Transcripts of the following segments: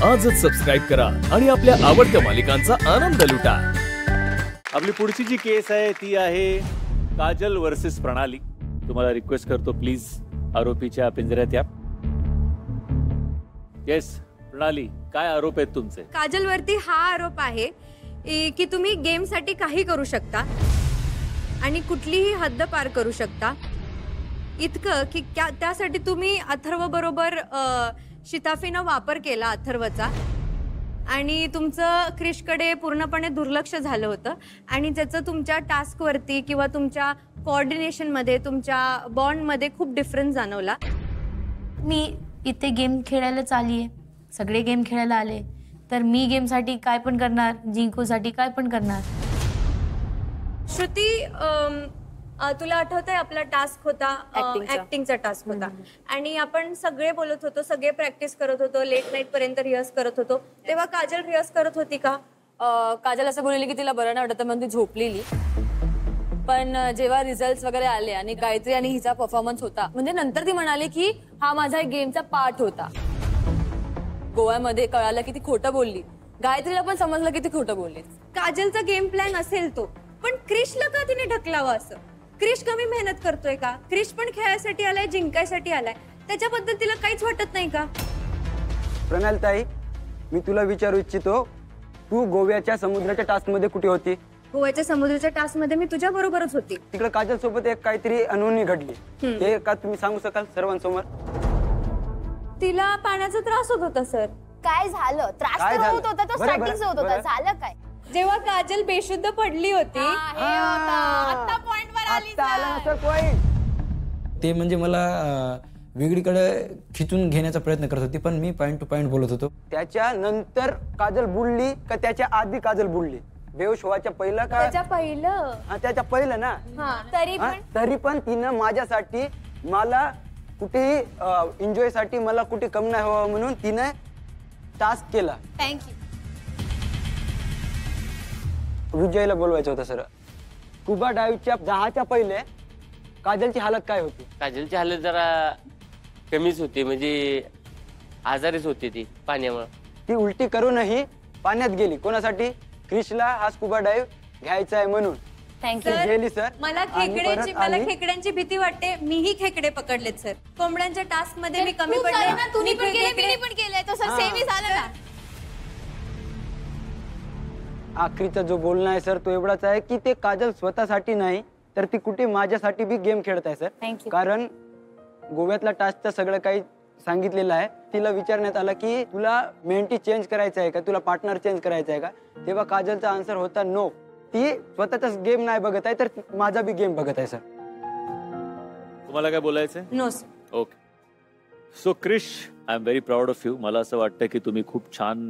आजच सबस्क्राईब करा आणि आपल्या आवडत्या मालिकांचा आनंद लुटा। आपली पुढची जी केस आहे ती आहे काजल वर्सेस प्रणाली। तुम्हाला रिक्वेस्ट करतो प्लीज आरोपीच्या पिंजऱ्यात या। येस प्रणाली, काय आरोप आहेत तुमचे? काजल वरती हा आरोप आहे की तुम्ही गेम साठी काही करू शकता आणि कुठलीही हद्द पार करू शकता, इतकं की त्यासाठी तुम्ही अथर्व बरोबर शिताफीनं वापर केला अथर्वचा आणि तुमचं क्रिशकडे पूर्णपणे दुर्लक्ष झालं होतं आणि त्याचं तुमच्या टास्कवरती किंवा तुमच्या कोऑर्डिनेशनमध्ये तुमच्या बॉन्डमध्ये खूप डिफरन्स जाणवला। मी इथे गेम खेळायलाच आली आहे, सगळे गेम खेळायला आले तर मी गेमसाठी काय पण करणार, जिंकूसाठी काय पण करणार। श्रुती, तुला आठवतंय आपला टास्क होता ऍक्टिंगचा टास्क होता आणि आपण सगळे बोलत होतो, सगळे प्रॅक्टिस करत होतो, लेट नाईट पर्यंत रिहर्स करत होतो, तेव्हा काजल रिहर्स करत होती का? काजल असं बोलली की तिला बरं नाही वाटत म्हणून ती झोपलेली, पण जेव्हा रिझल्ट्स वगैरे आले आणि गायत्री आणि हिचा परफॉर्मन्स होता म्हणजे नंतर ती म्हणाली की हा माझा गेमचा पार्ट होता। गोव्यामध्ये कळालं की ती खोटं बोलली, गायत्रीला पण समजलं की ती खोटं बोलली। काजलचा गेम प्लॅन असेल तो, पण क्रिशला का तिने ढकलावं असं? क्रिश कमी मेहनत करतोय का? क्रिश पण खेळायसाठी आलाय, जिंकायसाठी आलाय, त्याच्याबद्दल तिला काहीच वाटत नाही का? प्रणालताई, मी तुला विचारू इच्छितो, तू गोव्याच्या समुद्राच्या टास्क मध्ये कुठे होती? गोव्याच्या समुद्राच्या टास्क मध्ये मी तुझ्या बरोबरच होती। तिकडे काजल सोबत एक काहीतरी अनहोनी घडली, हे का तुम्ही सांगू शकाल सर्वांसमोर? तिला पाण्याचा त्रास होत होता सर। काय झालं? त्रास तर होत होता, तो स्टार्टिंग होत होता, झालं काय? जेव्हा काजल बेशुद्ध पडली होती आता पॉइंटवर आली ते म्हणजे मला वेगळीकडे खिचून घेण्याचा प्रयत्न करत होती, पण मी पॉइंट टू पॉइंट बोलत होतो। त्याच्या नंतर काजल बुडली का त्याच्या आधी काजल बुडली? बेहोश व्हायच्या पहिलं का? त्याच्या पहिलं। त्याच्या पहिलं ना? तरी पण तिनं माझ्यासाठी, मला कुठेही एन्जॉय साठी, मला कुठे कमी नाही व्हावं म्हणून तिने टास्क केला। थँक्यू। विजयला बोलवायचं होतं सर। स्कुबा डायव्हच्या 10च्या पहिले काजलची हालत काय होती? काजलची हालत जरा कमीच होती, म्हणजे आजारीच होती ती पाण्यामुळे। ती उलटी करूनही पाण्यात गेली कोणासाठी? क्रिशला हा स्कुबा डायव्ह घ्यायचा आहे म्हणून। थँक्यू। गेली सर। मला खेकड्यांची भीती वाटते, मीही खेकडे पकडलेत सर। कोंबड्यांच्या टास्क मध्ये मी कमी पडले ना, तुम्ही पण केले, मी पण केलंय, तो सर सेम झालं ना। आखरीचा जो बोलणं आहे सर तो एवढाच आहे की ते काजल स्वतःसाठी नाही तर ती कुठे माझ्यासाठी बी गेम खेळत आहे सर। कारण गोव्यातला टास्कचं सगळं काही सांगितलेलं आहे। तिला विचारण्यात आलं की तुला मेंटी चेंज करायचं आहे का, तुला पार्टनर चेंज करायचं आहे का, तेव्हा काजलचा आन्सर होता नो। ती स्वतःचाच गेम नाही बघत आहे तर माझा बी गेम बघत आहे सर। तुम्हाला काय बोलायचंय? No sir. Okay, so Krish, I am very proud of you. मला असं वाटतं की तुम्ही खूप छान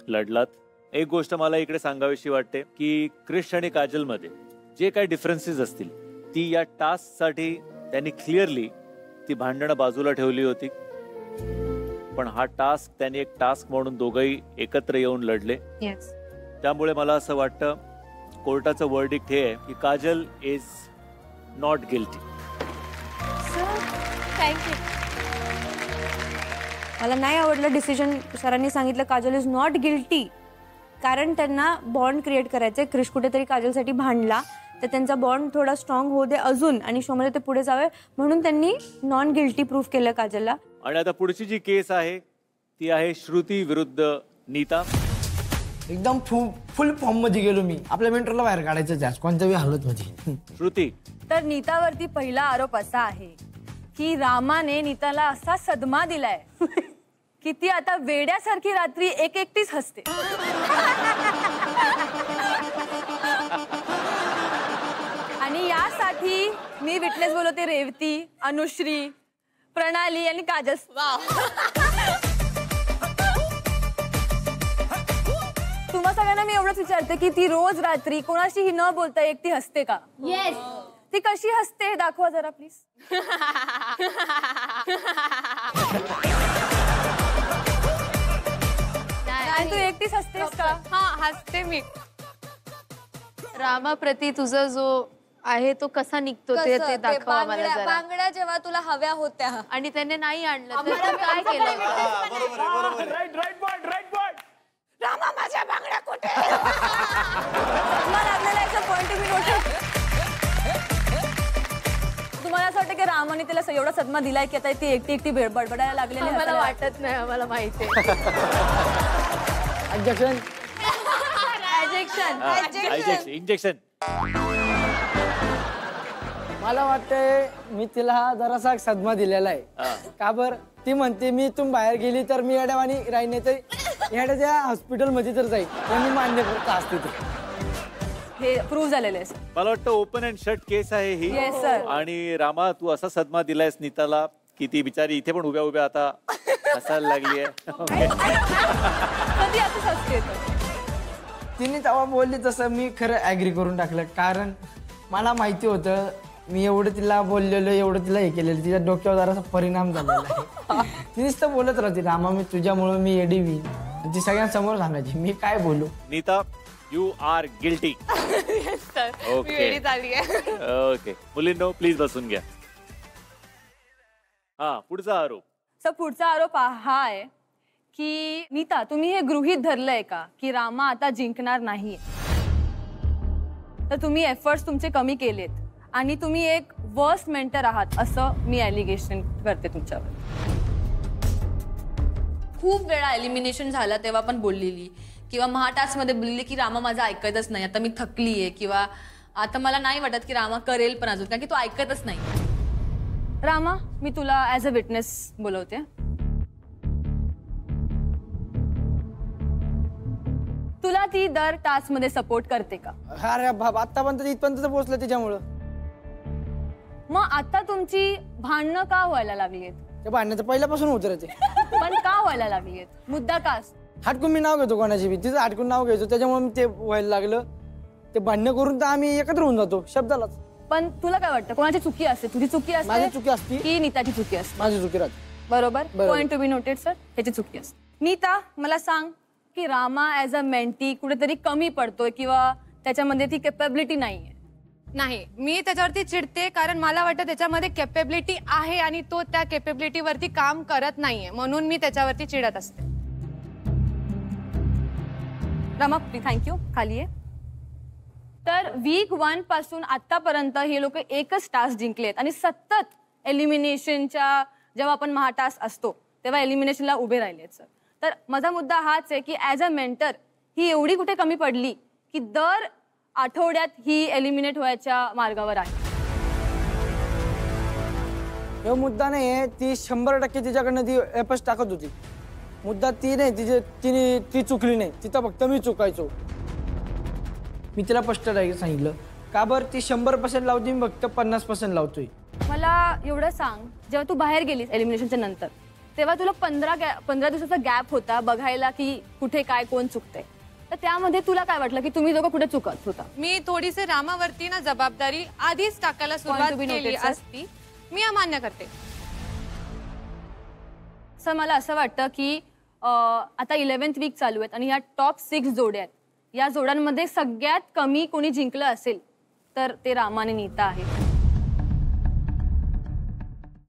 लढलात। एक गोष्ट मला इकडे सांगावीशी वाटते की क्रिश आणि काजल मध्ये जे काही डिफरन्सेस असतील ती या टास्क साठी त्यांनी क्लिअरली ती भांडणं बाजूला ठेवली होती, पण हा टास्क त्यांनी एक टास्क म्हणून दोघंही एकत्र येऊन लढले। त्यामुळे मला असं वाटतं कोर्टाचं वर्डिक्ट हे आहे की Kajal is not guilty. Thank you. मला नाही आवडलं डिसिजन सरांनी सांगितलं काजल इज नॉट गिल्टी, कारण त्यांना बॉन्ड क्रिएट करायचंय। क्रिश कुठेतरी काजलसाठी भांडला तर त्यांचा बॉन्ड थोडा स्ट्रॉंग होऊ दे अजून आणि शोमध्ये ते पुढे जावे म्हणून त्यांनी नॉन गिल्टी प्रूफ केलं काजलला। आणि आता पुढची जी केस आहे ती आहे श्रुती विरुद्ध नीता। एकदम फुल फॉर्म मध्ये गेलो मी, आपल्या मेंटरला बाहेर काढायचं जास्त कोणत्याही हालत मध्ये। श्रुती, तर नीतावरती पहिला आरोप असा आहे की रामाने नीताला असा सदमा दिलाय की ती आता वेड्यासारखी रात्री एकटीच हसते। आणि यासाठी मी विटनेस बोलवते रेवती, अनुश्री, प्रणाली आणि काजल। तुम्हा सगळ्यांना मी एवढंच विचारते की ती रोज रात्री कोणाशीही न बोलता एकटी हसते का? येस। ती कशी हसते हे दाखवा जरा प्लीज। तू एकटीच हसतेस का? हा, हसते मी। रामाप्रती तुझा जो आहे तो कसा निघतो ते कसं? ते दाखवा मला बांगड्या जरा. बांगड्या जेव्हा तुला हव्या होत्या आणि त्याने नाही आणलं तर तू काय केलं होतं? रामा माझ्या बांगड्या कुठे सदमा लागलेला याचा पॉइंट तुम्ही नोट. तुम्हाला असं वाटतं की रामाने तिला एवढा सदमा दिलाय की आता ती एकटी एकटी बडबडायला लागलेली आहे? मला वाटत नाही आम्हाला माहिती ऑब्जेक्शन. इंजेक्शन. मला वाटतंय मी तिला जरासा सदमा दिलेला आहे. का बर ती म्हणते मी इथून बाहेर गेली तर मी येड्यावानी राहीन, नाही तर येड्याच्या हॉस्पिटलमध्ये तर जाईल. हे मी मान्य करत असते ते. हे प्रूव्ह झालेलं आहे. मला वाटतं ओपन अँड शट केस आहे ही. Yes, sir. आणि रामा तू असा सदमा दिलायस नीताला की ती बिचारी इथे पण उभ्या उभ्या आता हसायला लागली आहे. कधी असं हसते येतं? तिने तेव्हा बोलली तसं मी खरं ॲग्री करून टाकलं. कारण मला माहिती होतं मी एवढं तिला बोललेलो, एवढं तिला हे केलेलं, तिच्या डोक्यावर जरासा परिणाम झालेला आहे. तिनेच तर बोलत राहते रामा मी तुझ्यामुळं मी एडी होईन. ती सगळ्यांसमोर सांगायची मी काय बोलू. Neeta you are guilty. Okay okay मुलींनो प्लीज बसून घ्या. हा पुढचा आरोप. सर पुढचा आरोप हा आहे की नीता तुम्ही हे गृहीत धरलंय का की रामा आता जिंकणार नाही, तर तुम्ही एफर्ट्स तुमचे कमी केलेत आणि तुम्ही एक वर्स्ट मेंटर आहात असं मी ॲलिगेशन करते तुमच्यावर. खूप वेळा एलिमिनेशन झाला तेव्हा पण बोललेली किंवा महाटास्कमध्ये बोललेली की रामा माझं ऐकतच नाही, आता मी थकली आहे किंवा आता मला नाही वाटत की रामा करेल पण अजून, कारण की तो ऐकतच नाही. रामा मी तुला ॲज अ विटनेस बोलवते. तुला ती दर टास्क मध्ये सपोर्ट करते का? अरे बाप आतापर्यंत इथपर्यंत पोहोचलं तिच्यामुळं. मग आता तुमची भांडणं का व्हायला लागलीत? ते भांडण्याचं पहिल्यापासून उतरायचे. पण का व्हायला लागलीत? मुद्दा का? हटकून मी नाव घेतो कोणाची बी, तिचं हटकून नाव घ्यायचो त्याच्यामुळे मी ते व्हायला लागलं. ते भांडणं करून तर आम्ही एकत्र होऊन जातो शब्दालाच. पण तुला काय वाटतं कोणाची चुकी असते? तुझी चुकी असते? माझी चुकी असती की नीताची चुकी असते? माझी चुकी राहते. बरोबर. Point to be noted sir. ह्याची चुकी असते. नीता मला सांग की रामा ऍज अ मेंटी कुठेतरी कमी पडतोय किंवा त्याच्यामध्ये ती कॅपेबिलिटी नाहीये? नाही, मी त्याच्यावरती चिडते कारण मला वाटतं त्याच्यामध्ये कॅपेबिलिटी आहे आणि तो त्या कॅपेबिलिटीवरती काम करत नाहीये, म्हणून मी त्याच्यावरती चिडत असते. रामा थँक्यू. खाली आहे. तर वीक 1 पासून आतापर्यंत हे लोक एकच टास्क जिंकलेत आणि सतत एलिमिनेशनच्या जेव्हा आपण महाटास्क असतो तेव्हा एलिमिनेशनला उभे राहिलेत सर. तर माझा मुद्दा हाच आहे की ॲज अ मेंटर ही एवढी कुठे कमी पडली की दर आठवड्यात ही एलिमिनेट व्हायच्या मार्गावर आहे? हे मुद्दा नाही आहे. ती 100% तिच्याकडनं ती एफर्ट्स टाकत होती. मुद्दा ती नाही, ती चुकली नाही, तिथं फक्त मी चुकायचो. मी तिला स्पष्ट सांगितलं का बरं ती 100% लावती, मी फक्त 50% लावतोय. मला एवढं सांग, जेव्हा तू बाहेर गेलीस एलिमिनेशनच्या नंतर तेव्हा तुला 15 दिवसाचा गॅप होता बघायला की कुठे काय कोण चुकतंय, तर त्यामध्ये तुला काय वाटलं की तुम्ही दोघं कुठे चुकत होता? मी थोडीशी रामावरती ना जबाबदारी आधीच टाकायला सुरुवात केली असती. मी अमान्य करते. सर मला असं वाटतं की आता 11th वीक चालू आहेत आणि या टॉप 6 जोड्या आहेत. या जोड्यांमध्ये सगळ्यात कमी कोणी जिंकलं असेल तर ते रामा आणि नीता आहे.